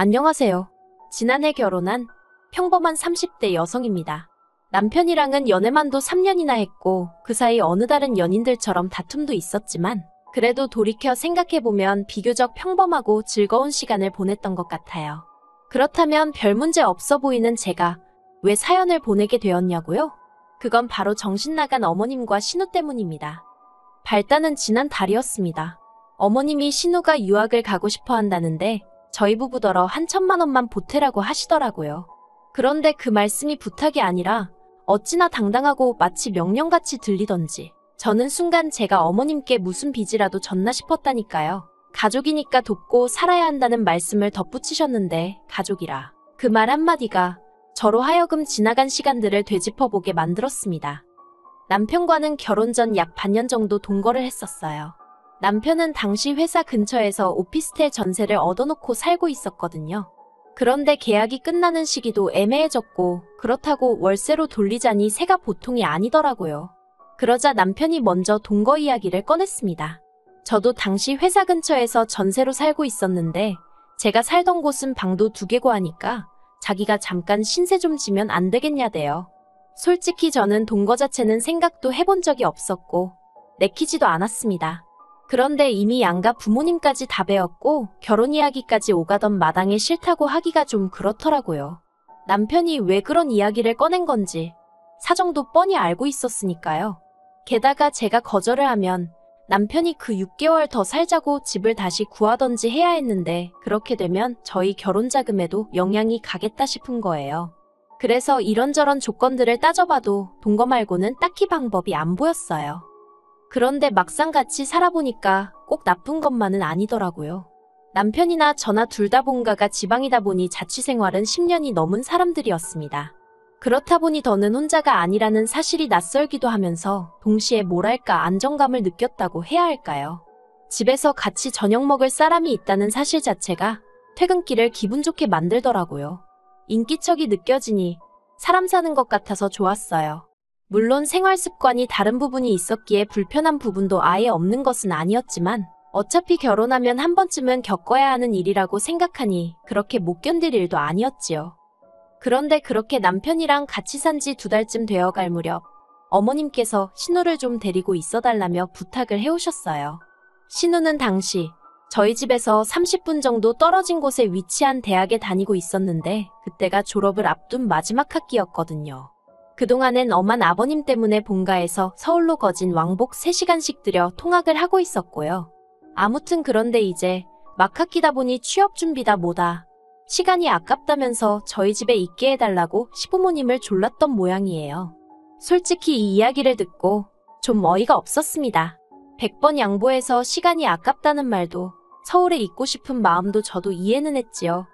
안녕하세요. 지난해 결혼한 평범한 30대 여성입니다. 남편이랑은 연애만도 3년이나 했고 그 사이 어느 다른 연인들처럼 다툼도 있었지만 그래도 돌이켜 생각해보면 비교적 평범하고 즐거운 시간을 보냈던 것 같아요. 그렇다면 별 문제 없어 보이는 제가 왜 사연을 보내게 되었냐고요? 그건 바로 정신 나간 어머님과 신우 때문입니다. 발단은 지난 달이었습니다. 어머님이 신우가 유학을 가고 싶어 한다는데 저희 부부더러 한 1,000만 원만 보태라고 하시더라고요. 그런데 그 말씀이 부탁이 아니라 어찌나 당당하고 마치 명령같이 들리던지 저는 순간 제가 어머님께 무슨 빚이라도 졌나 싶었다니까요. 가족이니까 돕고 살아야 한다는 말씀을 덧붙이셨는데 가족이라 그 말 한마디가 저로 하여금 지나간 시간들을 되짚어보게 만들었습니다. 남편과는 결혼 전 약 반년 정도 동거를 했었어요. 남편은 당시 회사 근처에서 오피스텔 전세를 얻어놓고 살고 있었거든요. 그런데 계약이 끝나는 시기도 애매해졌고 그렇다고 월세로 돌리자니 새가 보통이 아니더라고요. 그러자 남편이 먼저 동거 이야기를 꺼냈습니다. 저도 당시 회사 근처에서 전세로 살고 있었는데 제가 살던 곳은 방도 2개고 하니까 자기가 잠깐 신세 좀 지면 안 되겠냐대요. 솔직히 저는 동거 자체는 생각도 해본 적이 없었고 내키지도 않았습니다. 그런데 이미 양가 부모님까지 다 배웠고 결혼 이야기까지 오가던 마당에 싫다고 하기가 좀 그렇더라고요. 남편이 왜 그런 이야기를 꺼낸 건지 사정도 뻔히 알고 있었으니까요. 게다가 제가 거절을 하면 남편이 그 6개월 더 살자고 집을 다시 구하던지 해야 했는데 그렇게 되면 저희 결혼 자금에도 영향이 가겠다 싶은 거예요. 그래서 이런저런 조건들을 따져봐도 동거 말고는 딱히 방법이 안 보였어요. 그런데 막상 같이 살아보니까 꼭 나쁜 것만은 아니더라고요. 남편이나 저나 둘 다 본가가 지방이다 보니 자취생활은 10년이 넘은 사람들이었습니다. 그렇다 보니 더는 혼자가 아니라는 사실이 낯설기도 하면서 동시에 뭐랄까 안정감을 느꼈다고 해야 할까요? 집에서 같이 저녁 먹을 사람이 있다는 사실 자체가 퇴근길을 기분 좋게 만들더라고요. 인기척이 느껴지니 사람 사는 것 같아서 좋았어요. 물론 생활 습관이 다른 부분이 있었기에 불편한 부분도 아예 없는 것은 아니었지만 어차피 결혼하면 한 번쯤은 겪어야 하는 일이라고 생각하니 그렇게 못 견딜 일도 아니었지요. 그런데 그렇게 남편이랑 같이 산 지 2달쯤 되어갈 무렵 어머님께서 신우를 좀 데리고 있어달라며 부탁을 해오셨어요. 신우는 당시 저희 집에서 30분 정도 떨어진 곳에 위치한 대학에 다니고 있었는데 그때가 졸업을 앞둔 마지막 학기였거든요. 그동안엔 엄한 아버님 때문에 본가에서 서울로 거진 왕복 3시간씩 들여 통학을 하고 있었고요. 아무튼 그런데 이제 막 학기다 보니 취업 준비다 뭐다. 시간이 아깝다면서 저희 집에 있게 해달라고 시부모님을 졸랐던 모양이에요. 솔직히 이 이야기를 듣고 좀 어이가 없었습니다. 100번 양보해서 시간이 아깝다는 말도 서울에 있고 싶은 마음도 저도 이해는 했지요.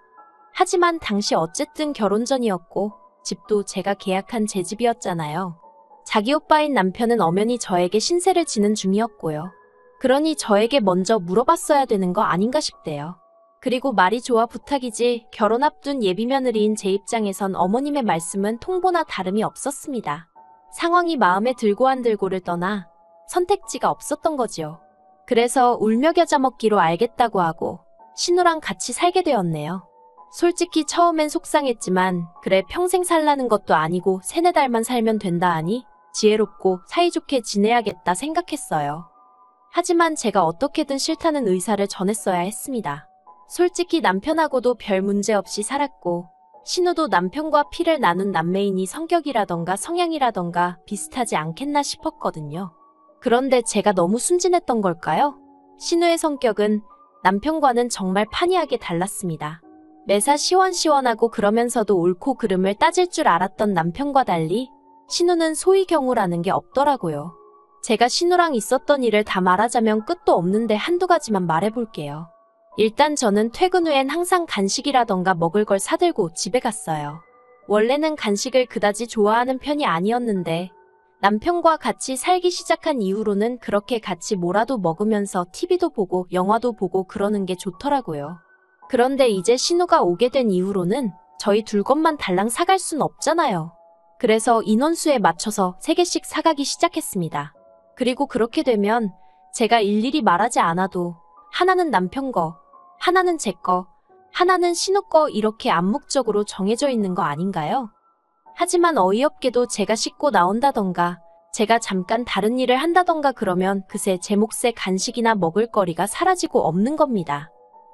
하지만 당시 어쨌든 결혼 전이었고 집도 제가 계약한 제 집이었잖아요. 자기 오빠인 남편은 엄연히 저에게 신세를 지는 중이었고요. 그러니 저에게 먼저 물어봤어야 되는 거 아닌가 싶대요. 그리고 말이 좋아 부탁이지 결혼 앞둔 예비며느리인 제 입장에선 어머님의 말씀은 통보나 다름이 없었습니다. 상황이 마음에 들고 안 들고를 떠나 선택지가 없었던 거지요. 그래서 울며 겨자 먹기로 알겠다고 하고 신우랑 같이 살게 되었네요. 솔직히 처음엔 속상했지만 그래 평생 살라는 것도 아니고 3-4달만 살면 된다 하니 지혜롭고 사이좋게 지내야겠다 생각했어요. 하지만 제가 어떻게든 싫다는 의사를 전했어야 했습니다. 솔직히 남편하고도 별 문제 없이 살았고 신우도 남편과 피를 나눈 남매이니 성격이라던가 성향이라던가 비슷하지 않겠나 싶었거든요. 그런데 제가 너무 순진했던 걸까요? 신우의 성격은 남편과는 정말 판이하게 달랐습니다. 매사 시원시원하고 그러면서도 옳고 그름을 따질 줄 알았던 남편과 달리 신우는 소위 경우라는 게 없더라고요. 제가 신우랑 있었던 일을 다 말하자면 끝도 없는데 한두 가지만 말해볼게요. 일단 저는 퇴근 후엔 항상 간식이라던가 먹을 걸 사들고 집에 갔어요. 원래는 간식을 그다지 좋아하는 편이 아니었는데 남편과 같이 살기 시작한 이후로는 그렇게 같이 뭐라도 먹으면서 TV도 보고 영화도 보고 그러는 게 좋더라고요. 그런데 이제 신우가 오게 된 이후로는 저희 둘 것만 달랑 사갈 순 없잖아요. 그래서 인원수에 맞춰서 3개씩 사가기 시작했습니다. 그리고 그렇게 되면 제가 일일이 말하지 않아도 하나는 남편 거, 하나는 제 거, 하나는 신우 거 이렇게 암묵적으로 정해져 있는 거 아닌가요? 하지만 어이없게도 제가 씻고 나온다던가 제가 잠깐 다른 일을 한다던가 그러면 그새 제 몫의 간식이나 먹을거리가 사라지고 없는 겁니다.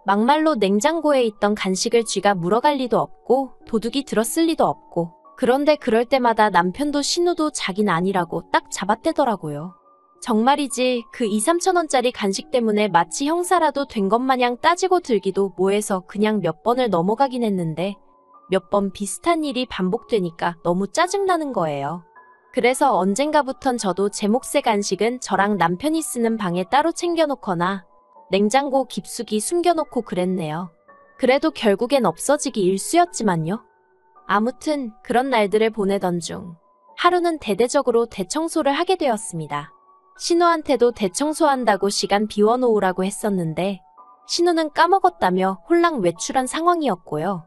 막말로 냉장고에 있던 간식을 쥐가 물어갈 리도 없고 도둑이 들었을 리도 없고 그런데 그럴 때마다 남편도 신우도 자긴 아니라고 딱 잡아떼더라고요. 정말이지 그 2, 3천 원짜리 간식 때문에 마치 형사라도 된 것 마냥 따지고 들기도 뭐해서 그냥 몇 번을 넘어가긴 했는데 몇 번 비슷한 일이 반복되니까 너무 짜증나는 거예요. 그래서 언젠가부턴 저도 제 몫의 간식은 저랑 남편이 쓰는 방에 따로 챙겨놓거나 냉장고 깊숙이 숨겨놓고 그랬네요. 그래도 결국엔 없어지기 일쑤였지만요. 아무튼 그런 날들을 보내던 중 하루는 대대적으로 대청소를 하게 되었습니다. 신우한테도 대청소한다고 시간 비워놓으라고 했었는데 신우는 까먹었다며 홀랑 외출한 상황이었고요.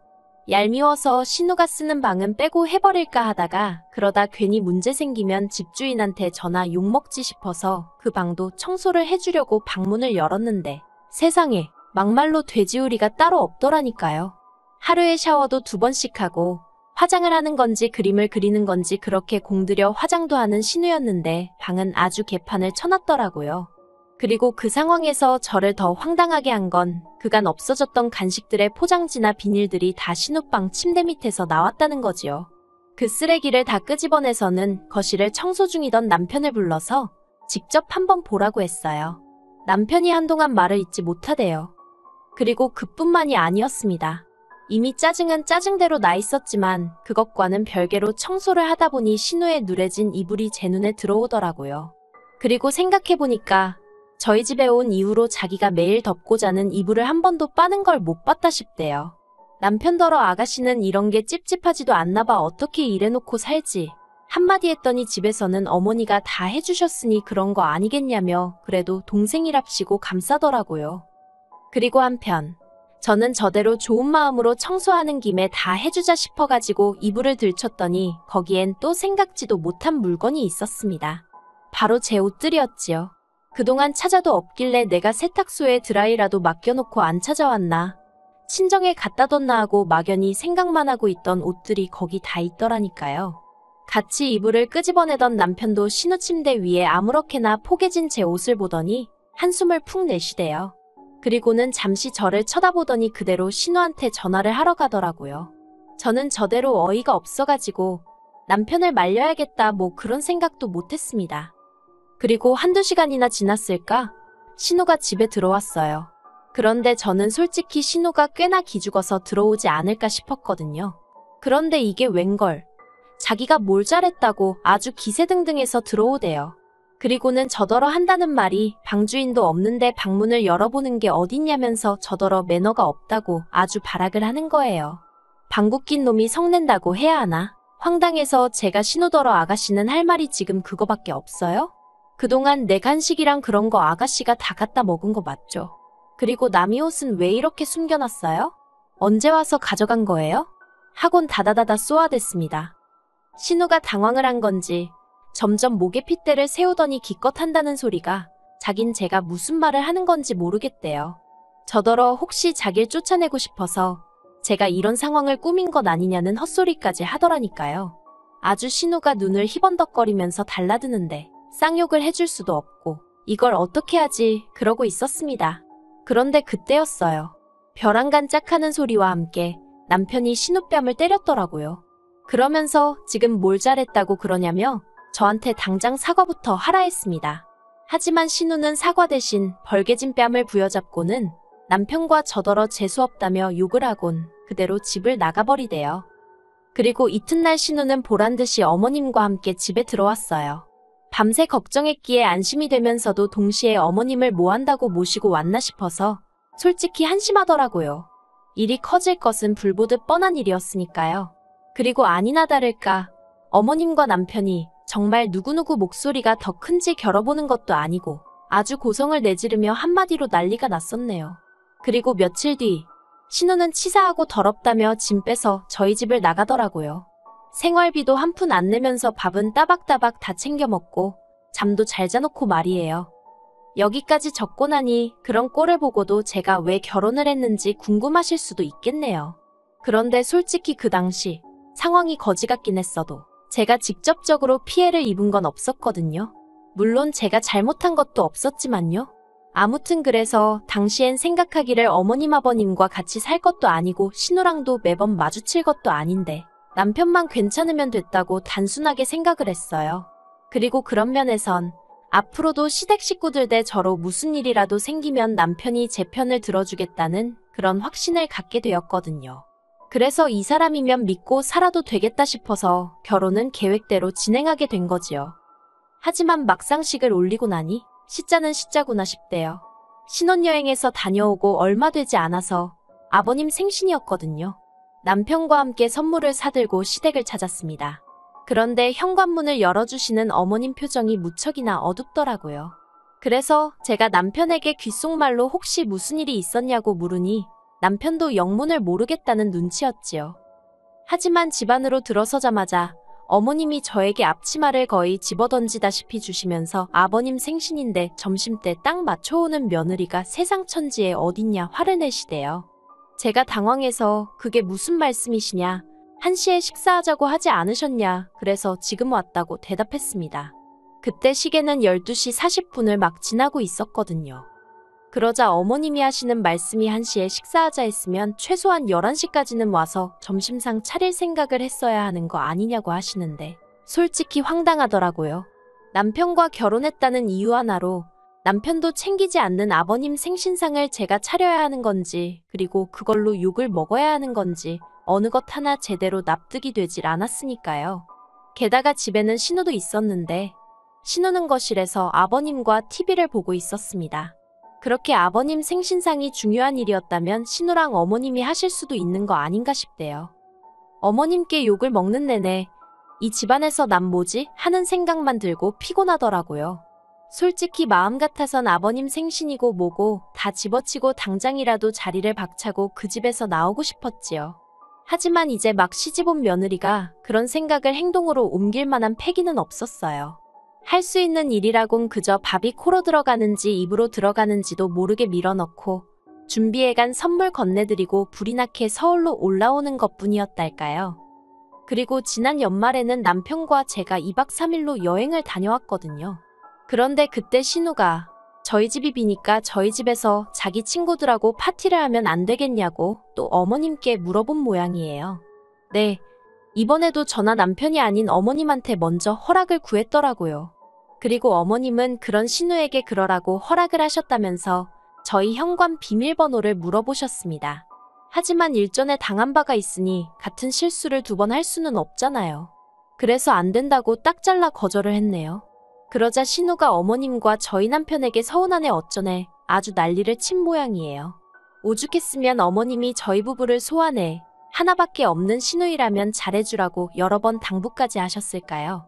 얄미워서 신우가 쓰는 방은 빼고 해버릴까 하다가 그러다 괜히 문제 생기면 집주인한테 전화 욕먹지 싶어서 그 방도 청소를 해주려고 방문을 열었는데 세상에 막말로 돼지우리가 따로 없더라니까요. 하루에 샤워도 2번씩 하고 화장을 하는 건지 그림을 그리는 건지 그렇게 공들여 화장도 하는 신우였는데 방은 아주 개판을 쳐놨더라고요. 그리고 그 상황에서 저를 더 황당하게 한 건 그간 없어졌던 간식들의 포장지나 비닐들이 다 신우방 침대 밑에서 나왔다는 거지요. 그 쓰레기를 다 끄집어내서는 거실을 청소 중이던 남편을 불러서 직접 한번 보라고 했어요. 남편이 한동안 말을 잇지 못하대요. 그리고 그뿐만이 아니었습니다. 이미 짜증은 짜증대로 나 있었지만 그것과는 별개로 청소를 하다 보니 신우의 누래진 이불이 제 눈에 들어오더라고요. 그리고 생각해보니까 저희 집에 온 이후로 자기가 매일 덮고 자는 이불을 한 번도 빠는 걸 못 봤다 싶대요. 남편더러 아가씨는 이런 게 찝찝하지도 않나 봐 어떻게 이래놓고 살지. 한마디 했더니 집에서는 어머니가 다 해주셨으니 그런 거 아니겠냐며 그래도 동생이랍시고 감싸더라고요. 그리고 한편 저는 저대로 좋은 마음으로 청소하는 김에 다 해주자 싶어가지고 이불을 들쳤더니 거기엔 또 생각지도 못한 물건이 있었습니다. 바로 제 옷들이었지요. 그동안 찾아도 없길래 내가 세탁소에 드라이라도 맡겨놓고 안 찾아왔나. 친정에 갖다 뒀나 하고 막연히 생각만 하고 있던 옷들이 거기 다 있더라니까요. 같이 이불을 끄집어내던 남편도 신우 침대 위에 아무렇게나 포개진 제 옷을 보더니 한숨을 푹 내쉬대요. 그리고는 잠시 저를 쳐다보더니 그대로 신우한테 전화를 하러 가더라고요. 저는 저대로 어이가 없어가지고 남편을 말려야겠다 뭐 그런 생각도 못했습니다. 그리고 1~2시간이나 지났을까? 신우가 집에 들어왔어요. 그런데 저는 솔직히 신우가 꽤나 기죽어서 들어오지 않을까 싶었거든요. 그런데 이게 웬걸. 자기가 뭘 잘했다고 아주 기세등등해서 들어오대요. 그리고는 저더러 한다는 말이 방주인도 없는데 방문을 열어보는 게 어딨냐면서 저더러 매너가 없다고 아주 발악을 하는 거예요. 방구 낀 놈이 성낸다고 해야 하나? 황당해서 제가 신우더러 아가씨는 할 말이 지금 그거밖에 없어요? 그동안 내 간식이랑 그런 거 아가씨가 다 갖다 먹은 거 맞죠? 그리고 남이 옷은 왜 이렇게 숨겨놨어요? 언제 와서 가져간 거예요? 하곤 다다다다 쏘아댔습니다. 신우가 당황을 한 건지 점점 목에 핏대를 세우더니 기껏 한다는 소리가 자긴 제가 무슨 말을 하는 건지 모르겠대요. 저더러 혹시 자길 쫓아내고 싶어서 제가 이런 상황을 꾸민 것 아니냐는 헛소리까지 하더라니까요. 아주 신우가 눈을 희번덕거리면서 달라드는데 쌍욕을 해줄 수도 없고 이걸 어떻게 하지 그러고 있었습니다. 그런데 그때였어요. 벼랑간짝하는 소리와 함께 남편이 신우 뺨을 때렸더라고요. 그러면서 지금 뭘 잘했다고 그러냐며 저한테 당장 사과부터 하라 했습니다. 하지만 신우는 사과 대신 벌개진 뺨을 부여잡고는 남편과 저더러 재수없다며 욕을 하곤 그대로 집을 나가버리대요. 그리고 이튿날 신우는 보란듯이 어머님과 함께 집에 들어왔어요. 밤새 걱정했기에 안심이 되면서도 동시에 어머님을 뭐 한다고 모시고 왔나 싶어서 솔직히 한심하더라고요. 일이 커질 것은 불보듯 뻔한 일이었으니까요. 그리고 아니나 다를까 어머님과 남편이 정말 누구누구 목소리가 더 큰지 겨뤄보는 것도 아니고 아주 고성을 내지르며 한마디로 난리가 났었네요. 그리고 며칠 뒤 신우는 치사하고 더럽다며 짐 빼서 저희 집을 나가더라고요. 생활비도 한 푼 안 내면서 밥은 따박따박 다 챙겨 먹고 잠도 잘 자놓고 말이에요. 여기까지 적고 나니 그런 꼴을 보고도 제가 왜 결혼을 했는지 궁금하실 수도 있겠네요. 그런데 솔직히 그 당시 상황이 거지 같긴 했어도 제가 직접적으로 피해를 입은 건 없었거든요. 물론 제가 잘못한 것도 없었지만요. 아무튼 그래서 당시엔 생각하기를 어머님 아버님과 같이 살 것도 아니고 신우랑도 매번 마주칠 것도 아닌데 남편만 괜찮으면 됐다고 단순하게 생각을 했어요. 그리고 그런 면에선 앞으로도 시댁 식구들 대 저로 무슨 일이라도 생기면 남편이 제 편을 들어주겠다는 그런 확신을 갖게 되었거든요. 그래서 이 사람이면 믿고 살아도 되겠다 싶어서 결혼은 계획대로 진행하게 된 거지요. 하지만 막상 식을 올리고 나니 시자는 시자구나 싶대요. 신혼여행에서 다녀오고 얼마 되지 않아서 아버님 생신이었거든요. 남편과 함께 선물을 사들고 시댁을 찾았습니다. 그런데 현관문을 열어주시는 어머님 표정이 무척이나 어둡더라고요. 그래서 제가 남편에게 귓속말로 혹시 무슨 일이 있었냐고 물으니 남편도 영문을 모르겠다는 눈치였지요. 하지만 집 안으로 들어서자마자 어머님이 저에게 앞치마를 거의 집어던지다시피 주시면서 아버님 생신인데 점심때 딱 맞춰오는 며느리가 세상 천지에 어딨냐 화를 내시대요. 제가 당황해서 그게 무슨 말씀이시냐, 1시에 식사하자고 하지 않으셨냐, 그래서 지금 왔다고 대답했습니다. 그때 시계는 12시 40분을 막 지나고 있었거든요. 그러자 어머님이 하시는 말씀이 1시에 식사하자 했으면 최소한 11시까지는 와서 점심상 차릴 생각을 했어야 하는 거 아니냐고 하시는데 솔직히 황당하더라고요. 남편과 결혼했다는 이유 하나로 남편도 챙기지 않는 아버님 생신상을 제가 차려야 하는 건지, 그리고 그걸로 욕을 먹어야 하는 건지 어느 것 하나 제대로 납득이 되질 않았으니까요. 게다가 집에는 신우도 있었는데 신우는 거실에서 아버님과 TV를 보고 있었습니다. 그렇게 아버님 생신상이 중요한 일이었다면 신우랑 어머님이 하실 수도 있는 거 아닌가 싶대요. 어머님께 욕을 먹는 내내 이 집안에서 난 뭐지? 하는 생각만 들고 피곤하더라고요. 솔직히 마음 같아선 아버님 생신이고 뭐고 다 집어치고 당장이라도 자리를 박차고 그 집에서 나오고 싶었지요. 하지만 이제 막 시집온 며느리가 그런 생각을 행동으로 옮길 만한 패기는 없었어요. 할 수 있는 일이라곤 그저 밥이 코로 들어가는지 입으로 들어가는지도 모르게 밀어넣고 준비해간 선물 건네드리고 불이 나게 서울로 올라오는 것뿐이었달까요. 그리고 지난 연말에는 남편과 제가 2박 3일로 여행을 다녀왔거든요. 그런데 그때 신우가 저희 집이 비니까 저희 집에서 자기 친구들하고 파티를 하면 안 되겠냐고 또 어머님께 물어본 모양이에요. 네, 이번에도 저나 남편이 아닌 어머님한테 먼저 허락을 구했더라고요. 그리고 어머님은 그런 신우에게 그러라고 허락을 하셨다면서 저희 현관 비밀번호를 물어보셨습니다. 하지만 일전에 당한 바가 있으니 같은 실수를 2번 할 수는 없잖아요. 그래서 안 된다고 딱 잘라 거절을 했네요. 그러자 신우가 어머님과 저희 남편에게 서운하네 어쩌네 아주 난리를 친 모양이에요. 오죽했으면 어머님이 저희 부부를 소환해 하나밖에 없는 신우이라면 잘해주라고 여러 번 당부까지 하셨을까요?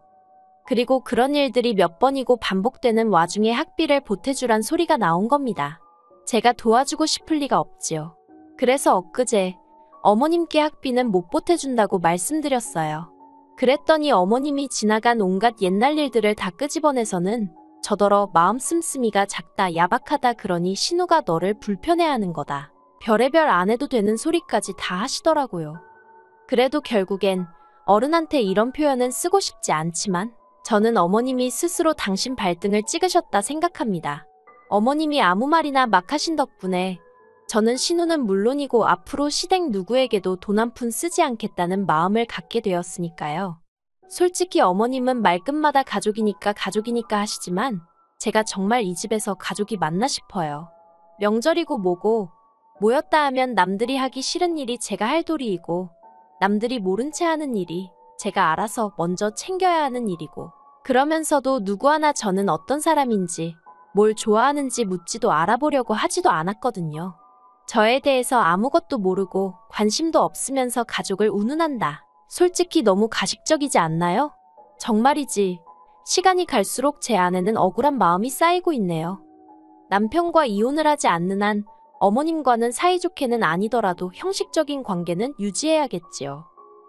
그리고 그런 일들이 몇 번이고 반복되는 와중에 학비를 보태주란 소리가 나온 겁니다. 제가 도와주고 싶을 리가 없지요. 그래서 엊그제 어머님께 학비는 못 보태준다고 말씀드렸어요. 그랬더니 어머님이 지나간 온갖 옛날 일들을 다 끄집어내서는 저더러 마음 씀씀이가 작다 야박하다 그러니 신우가 너를 불편해하는 거다. 별의별 안 해도 되는 소리까지 다 하시더라고요. 그래도 결국엔 어른한테 이런 표현은 쓰고 싶지 않지만 저는 어머님이 스스로 당신 발등을 찍으셨다 생각합니다. 어머님이 아무 말이나 막 하신 덕분에 저는 신우는 물론이고 앞으로 시댁 누구에게도 돈 한 푼 쓰지 않겠다는 마음을 갖게 되었으니까요. 솔직히 어머님은 말끝마다 가족이니까 하시지만 제가 정말 이 집에서 가족이 맞나 싶어요. 명절이고 뭐고 모였다 하면 남들이 하기 싫은 일이 제가 할 도리이고 남들이 모른 채 하는 일이 제가 알아서 먼저 챙겨야 하는 일이고 그러면서도 누구 하나 저는 어떤 사람인지 뭘 좋아하는지 묻지도 알아보려고 하지도 않았거든요. 저에 대해서 아무것도 모르고 관심도 없으면서 가족을 운운한다. 솔직히 너무 가식적이지 않나요? 정말이지. 시간이 갈수록 제 안에는 억울한 마음이 쌓이고 있네요. 남편과 이혼을 하지 않는 한 어머님과는 사이좋게는 아니더라도 형식적인 관계는 유지해야겠지요.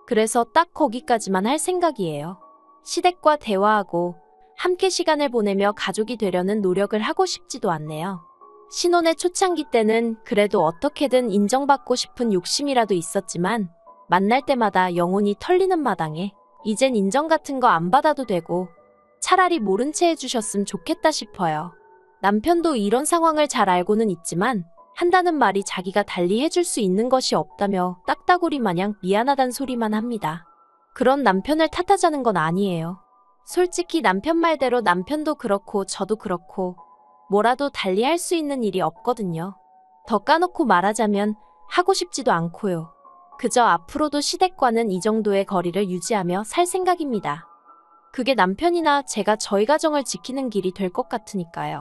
그래서 딱 거기까지만 할 생각이에요. 시댁과 대화하고 함께 시간을 보내며 가족이 되려는 노력을 하고 싶지도 않네요. 신혼의 초창기 때는 그래도 어떻게든 인정받고 싶은 욕심이라도 있었지만 만날 때마다 영혼이 털리는 마당에 이젠 인정 같은 거 안 받아도 되고 차라리 모른 채 해주셨으면 좋겠다 싶어요. 남편도 이런 상황을 잘 알고는 있지만 한다는 말이 자기가 달리 해줄 수 있는 것이 없다며 딱따구리 마냥 미안하단 소리만 합니다. 그런 남편을 탓하자는 건 아니에요. 솔직히 남편 말대로 남편도 그렇고 저도 그렇고 뭐라도 달리 할 수 있는 일이 없거든요. 더 까놓고 말하자면 하고 싶지도 않고요. 그저 앞으로도 시댁과는 이 정도의 거리를 유지하며 살 생각입니다. 그게 남편이나 제가 저희 가정을 지키는 길이 될 것 같으니까요.